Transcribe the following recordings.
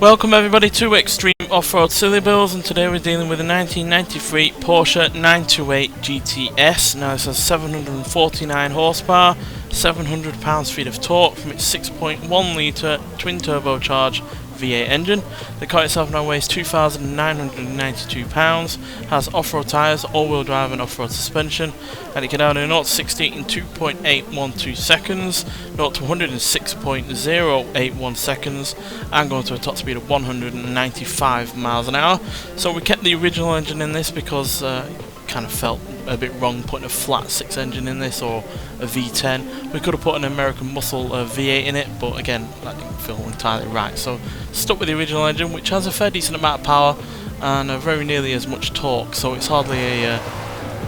Welcome everybody to Extreme Off-Road Silly Bills, and today we're dealing with a 1993 Porsche 928 GTS. Now this has 749 horsepower, 700 pounds-feet of torque from its 6.1 litre twin-turbocharged V8 engine. The car itself now weighs 2,992 pounds, has off-road tyres, all-wheel drive and off-road suspension, and it can down in 0 to 60 in 2.812 seconds, 0 to 106.081 seconds, and going to a top speed of 195 miles an hour. So we kept the original engine in this because it kind of felt a bit wrong putting a flat 6 engine in this, or a V10. We could have put an American Muscle V8 in it, but again that didn't feel entirely right, so stuck with the original engine, which has a fair decent amount of power and very nearly as much torque, so it's hardly a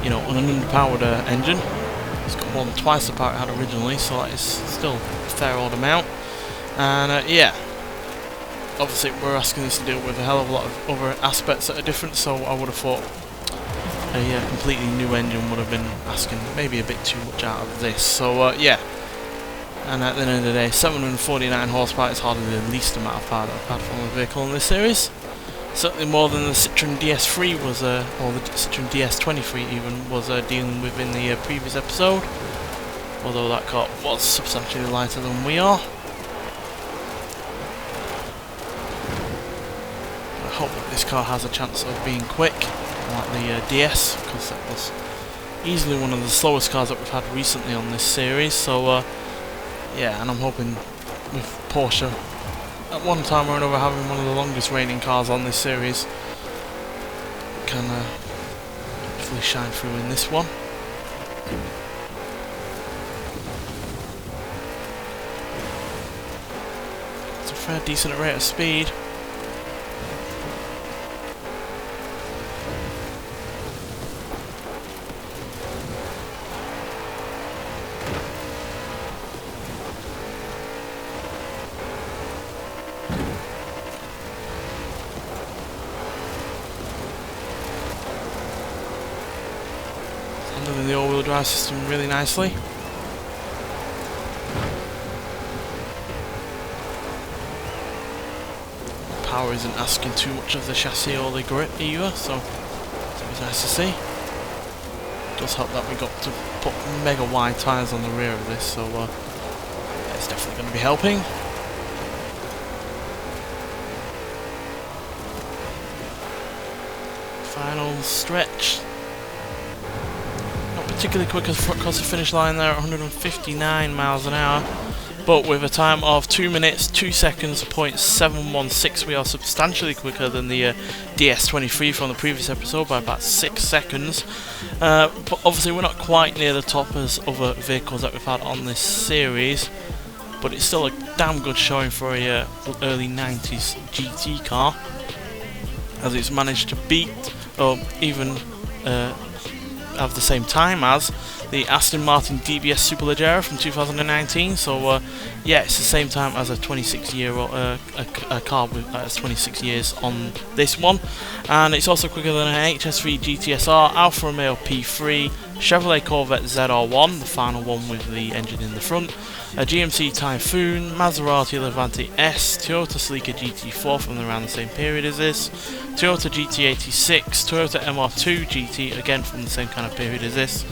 an underpowered engine. It's got more than twice the power it had originally, so that is still a fair old amount. And yeah, obviously we're asking this to deal with a hell of a lot of other aspects that are different, so I would have thought a completely new engine would have been asking maybe a bit too much out of this. So yeah, and at the end of the day, 749 horsepower is hardly the least amount of power that I've had from a vehicle in this series. Certainly more than the Citroen DS3 was, or the Citroen DS23 even, was dealing with in the previous episode. Although that car was substantially lighter than we are. I hope that this car has a chance of being quick, like the DS, because that was easily one of the slowest cars that we've had recently on this series. So yeah, and I'm hoping with Porsche at one time or another having one of the longest reigning cars on this series can hopefully shine through in this one. It's a fair decent rate of speed. Handling the all-wheel drive system really nicely. Power isn't asking too much of the chassis or the grip either, so it's always nice to see. It does help that we got to put mega wide tyres on the rear of this, so it's definitely going to be helping. Final stretch. Particularly quick across the finish line there at 159 miles an hour, but with a time of 2 minutes 2 seconds .716, we are substantially quicker than the DS23 from the previous episode by about 6 seconds. But obviously we're not quite near the top as other vehicles that we've had on this series, but it's still a damn good showing for a early 90s GT car, as it's managed to beat or even have the same time as the Aston Martin DBS Superleggera from 2019. So yeah, it's the same time as a 26-year-old a car with 26 years on this one, and it's also quicker than an HS3 GTSR, Alfa Romeo P3, Chevrolet Corvette ZR1, the final one with the engine in the front, a GMC Typhoon, Maserati Levante S, Toyota Celica GT4 from around the same period as this, Toyota GT86, Toyota MR2 GT, again from the same kind of period as this,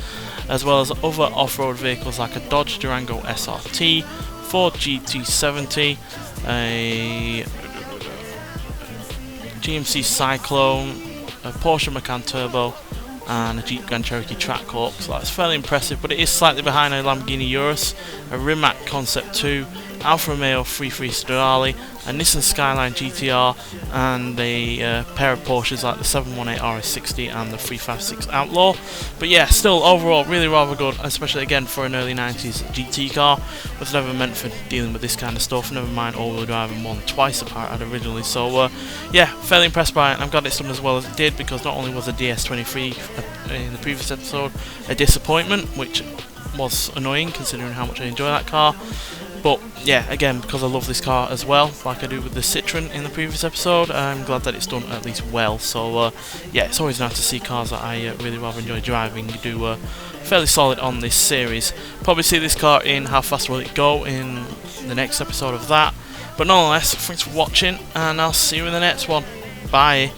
as well as other off-road vehicles like a Dodge Durango SRT, Ford GT70, a GMC Cyclone, a Porsche Macan Turbo, and a Jeep Grand Cherokee Track Hawk. So that's fairly impressive, but it is slightly behind a Lamborghini Urus, a Rimac Concept 2, Alfa Romeo 33 Stradale, a Nissan Skyline GTR, and a pair of Porsches like the 718 RS60 and the 356 Outlaw. But yeah, still overall really rather good, especially again for an early 90s GT car. Was never meant for dealing with this kind of stuff, never mind all-wheel drive and more than twice the power it had originally. So yeah, fairly impressed by it. I'm glad it's done as well as it did, because not only was the DS23 in the previous episode a disappointment, which was annoying considering how much I enjoy that car, but yeah, again, because I love this car as well, like I do with the Citroen in the previous episode, I'm glad that it's done at least well. So yeah, it's always nice to see cars that I really rather enjoy driving do fairly solid on this series. Probably see this car in How Fast Will It Go in the next episode of that. But nonetheless, thanks for watching, and I'll see you in the next one. Bye.